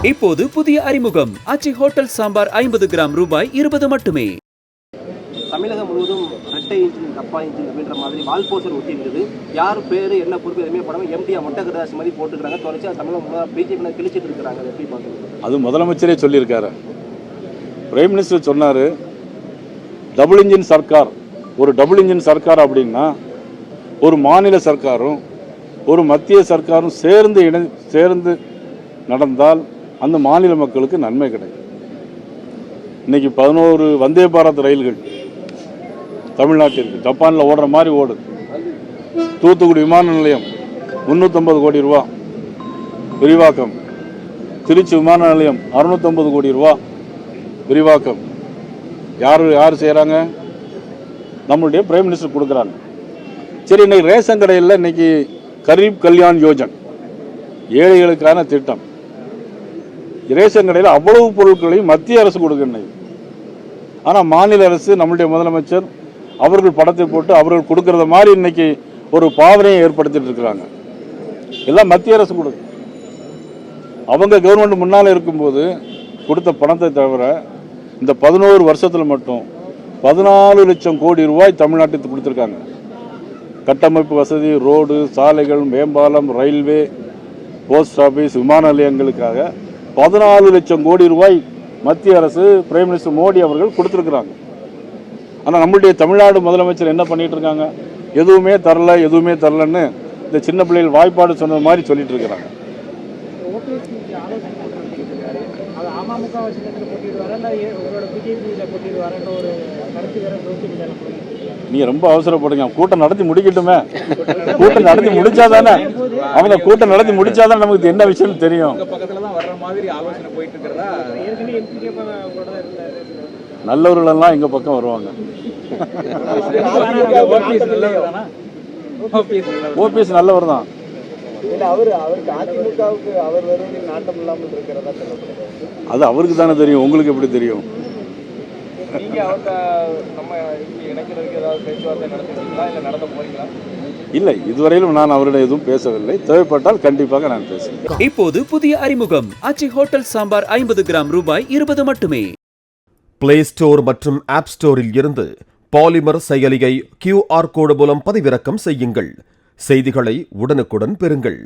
இப்போது புதிய அறிமுகம் ஆச்சி ஹோட்டல் சாம்பார் 50 கிராம் ரூபாய் 20 மட்டுமே. தமிழகம் முழுவதும் ரெட்டை இன்ஜின் டப்பா இன்ஜின் அப்படின்ற மாதிரி வால்போஸ்டர் ஒட்டி இருக்குது. யார் பேர் என்ன பொறுப்பு எதுவுமே படாமல் எம்டியா மொட்டை கடாசி மாதிரி போட்டுக்கிறாங்க. தொடர்ச்சி தமிழகம் முழுவதும் பிஜேபி கிழிச்சிட்டு இருக்கிறாங்க. எப்படி பார்க்குறது? அது முதலமைச்சரே சொல்லியிருக்காரு. பிரைம் மினிஸ்டர் சொன்னார், டபுள் இன்ஜின் சர்க்கார். ஒரு டபுள் இன்ஜின் சர்க்கார் அப்படின்னா ஒரு மாநில சர்க்காரும் ஒரு மத்திய சர்க்காரும் சேர்ந்து நடந்தால் அந்த மாநில மக்களுக்கு நன்மை கிடைக்கும். இன்னைக்கு 11 வந்தே பாரத் ரயில்கள் தமிழ்நாட்டிற்கு ஜப்பானில் ஓடுற மாதிரி ஓடுது. தூத்துக்குடி விமான நிலையம் 350 கோடி ரூபா விரிவாக்கம். திருச்சி விமான நிலையம் 650 கோடி ரூபா விரிவாக்கம். யார் செய்கிறாங்க? நம்மளுடைய பிரைம் மினிஸ்டர் கொடுக்குறாங்க. சரி, இன்னைக்கு ரேஷன் கடையில் இன்னைக்கு கரீப் கல்யாண் யோஜன் ஏழைகளுக்கான திட்டம். ரேஷன் கடையில் அவ்வளவு பொருட்களையும் மத்திய அரசு கொடுக்கணும். ஆனால் மாநில அரசு நம்மளுடைய முதலமைச்சர் அவர்கள் படத்தை போட்டு அவர்கள் கொடுக்கறத மாதிரி இன்னைக்கு ஒரு பாவனையை ஏற்படுத்திட்டு இருக்கிறாங்க. எல்லாம் மத்திய அரசு கொடுக்கும். அவங்க கவர்மெண்ட் முன்னால் இருக்கும்போது கொடுத்த பணத்தை தவிர இந்த 11 வருஷத்தில் மட்டும் 14 லட்சம் கோடி ரூபாய் தமிழ்நாட்டுக்கு கொடுத்துருக்காங்க. கட்டமைப்பு வசதி, ரோடு, சாலைகள், மேம்பாலம், ரயில்வே, போஸ்ட் ஆஃபீஸ், விமான நிலையங்களுக்காக 14 லட்சம் கோடி ரூபாய் மத்திய அரசு பிரைம் மினிஸ்டர் மோடி அவர்கள் கொடுத்துருக்குறாங்க. ஆனால் நம்மளுடைய தமிழ்நாடு முதலமைச்சர் என்ன பண்ணிட்டு இருக்காங்க? எதுவுமே தரலன்னு இந்த சின்ன பிள்ளைகள் வாய்ப்பாடு சொன்னது மாதிரி சொல்லிட்டு இருக்கிறாங்க. நீ ரொம்ப அவசரப்படுங்க. கூட்டம் நடத்தி முடிக்கட்டுமே. கூட்டம் நடத்தி முடிச்சாதானே அவங்க கூட்டம் நடத்தி முடிச்சாதான் நமக்கு என்ன விஷயம் தெரியும். நல்லவர்கள் எல்லாம் எங்க பக்கம் வருவாங்க. ஓபிஎஸ் நல்லவர் தான். அது அவருக்கு தானே தெரியும், உங்களுக்கு எப்படி தெரியும்? இல்லை, இதுவரையிலும் நான் அவரிடம் எதுவும் பேசவில்லை. தேவைப்பட்டால் கண்டிப்பாக நான் பேசுவேன். இப்போது புதிய அறிமுகம் ஆச்சி ஹோட்டல் சாம்பார் 50 கிராம் ரூபாய் 20 மட்டுமே. பிளே ஸ்டோர் மற்றும் ஆப் ஸ்டோரில் இருந்து பாலிமர் செயலியை QR கோடு மூலம் பதிவிறக்கம் செய்யுங்கள். செய்திகளை உடனுக்குடன் பெறுங்கள்.